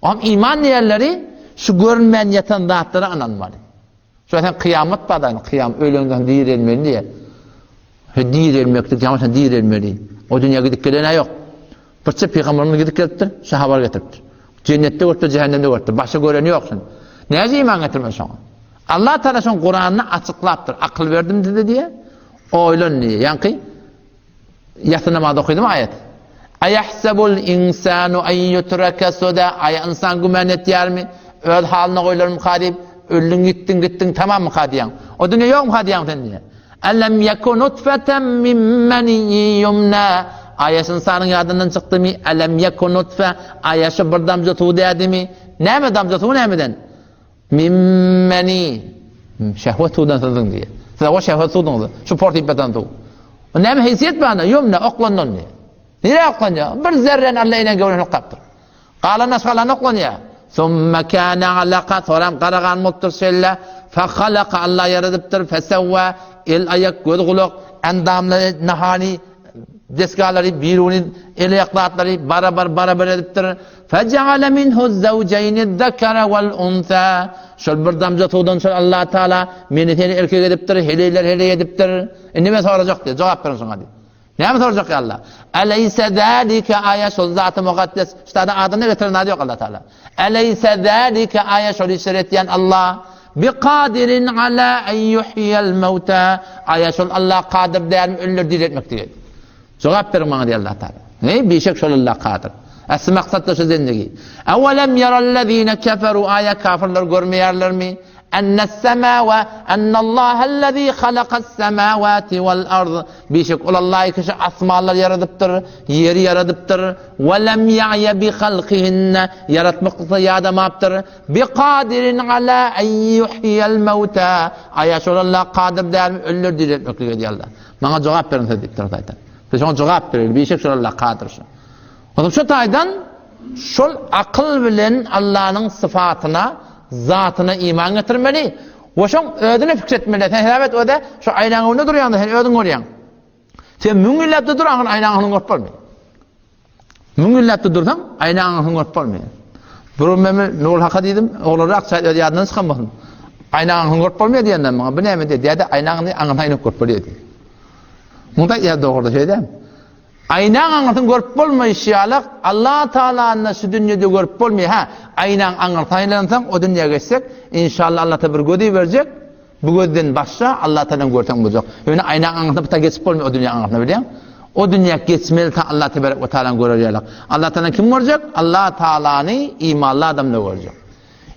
Ama iman yerleri şu görünmeyen yatan zatlara inanmalı. Zaten kıyamet badayın, kıyam ölünden değil elmeli diye. Değil elmektir, kıyametten değil elmeli. O dünya gidip gelene yok. Pırça peygamberimiz gidip geliptir, sahabar getiriptir. Cennette görüptür, cehennemde görüptür. Başka göreni yoksun. Neyse iman getirmez sonra. Allah Teala son Kur'an'ını açıklattır. Akıl verdim dedi diye. Oylun diye. Yani yatınamada okudum ayet. Ayahsebul insanu en yutraka suda. Ay insan gümen etyer mi? Öl haline koyulur mu kadib? Öldün gittin tamam mı kadiyan? O dünya yok mu kadiyan sen diye? Ellem yekun nutfeten min meni yumna. Ayaş insanın yadından çıktı mı? Ellem yekun nutfe. Ayaşı bir damcı tuğ dedi mi? Ne mi damcı tuğ ne miden? Min meni. Şehvet tuğdan sildin diye. Size o şehvet tuğdan şu portip beden tuğ. Ne mi haysiyet bana? Yumna oklanın diye. Nereye oklanıyor? Bir zerren Allah ile görünür kaptır. Kala nasıl oklanıyor? ثُمَّ كَانَ عَلَقَةً Soram qaragan multur şelle فَخَلَقَ Allah yaradıptır فَسَوَّى el ayak göz kulak endamları nahani deskaları biruni el ayaklatları barabar ediptir فَجَعَلَ مِنْهُ الزَّوْجَيْنِ الذَّكَرَ وَالْاُنْثَى şol bir damca tuğdan şol Allah Teala meniteni erkek ediptir heleyler ediptir ne soracak diye cevap verin sana diye. Ne mi soracak ya Allah? Eleyse zâlike ayet şol zat-ı mukaddes. İşte adını getirin diyor Allah Teala. Eleyse zâlike ayet şol işaretleyen Allah. Biqadirin ala en yuhyiyel mevta. Ayet şol Allah kadir değil mi? Ölür diriltmek diyor. Cevap verin bana diyor Allah Teala. Ne? Bir şey şol Allah kadir. Asıl maksat da şu zindagi. Evelem yarallezîne keferu ayet kafirler görmeyerler mi? أن السماوات أن الله الذي خلق السماوات والأرض بيشك الله كش أسماء يردبتر يري يردبتر ولم يعي بخلقهن يرتمق يادا مابتر بقادر على أن يحيي الموتى أيشول الله قادر دائم ölür diriltmek diyor Allah. Bana cevap verin dediktir zaten. Biz cevap verir bişek şol Allah qadir. O şu taydan şol akıl bilen Allah'ın sıfatına zatına iman getirmeli. Oşon ödüne fikretmeli. Sen evet öde şu aynanın önünde duruyorsun, sen ödün görüyorsun. Sen müngüllette duran aynanın görüp olmuyor. Müngüllette dursan aynanın görüp olmuyor. Burun memi nol haka dedim, oğulları aksaydı öde yadından çıkamasın. Aynanın görüp olmuyor diyenden bana. Bu ne mi dedi? Dedi aynanın anlatayını görüp oluyor diye. Muhtemelen ya doğru şey değil mi? Aynanın anlatın görüp olmayışyalık Allah Teala'nın şu dünyada görüp olmuyor. Aynanın anlatayınlansan o dünyaya geçsek inşallah Allah Teala bir gödü verecek. Bu gödden başka Allah Teala'nın görten olacak. Yani aynanın anlatıp da geçip olmuyor o dünya anlatabiliyor musun? O dünya geçmeli ta Allah Teala'nın göreceğilik. Allah Teala kim görecek? Allah Teala'nı imanlı adamla görecek.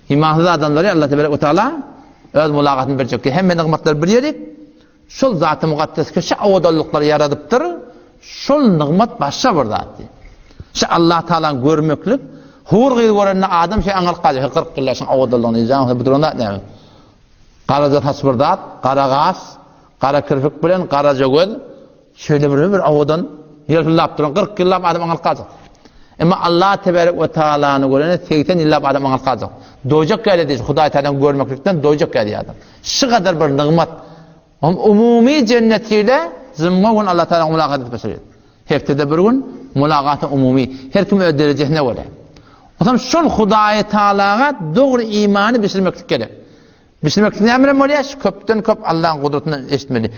İmanlı adamları Allah Teala öz mülakatını verecek ki hem nimetler bir yerik. Şol zat-ı mukaddes ki şu avdallıkları yaradıptır. Şol nimet başka bir zat. Şu Allah Teala'nı görmeklik hur gıyı görenine adam şey anıl qalıyor. 40 yıllaşın avdallığını izleyen bu durumda ne? Qaraca tasbirdat, qara qas, qara kirpik bilen qaraca göz şöyle bir avdan yelpilap duran 40 yıllap adam anıl qalacak. Ama Allah Tebarek ve Teala'nı görene 80 yıllap adam anıl qalacak. Doyacak geldi Huday Teala'nı görmeklikten doyacak geldi adam. Şu kadar bir nimet. Umumi cennetiyle zimmun Allah Teala mülakat etmesi. Haftada bir gün mülakatı umumi. Her kim öz derecesine göre. O zaman şol Huday Teala'ya doğru imanı bitirmek gerek. Bitirmek ne emre oluyor? Köpten köp Allah'ın kudretini eşitmeli.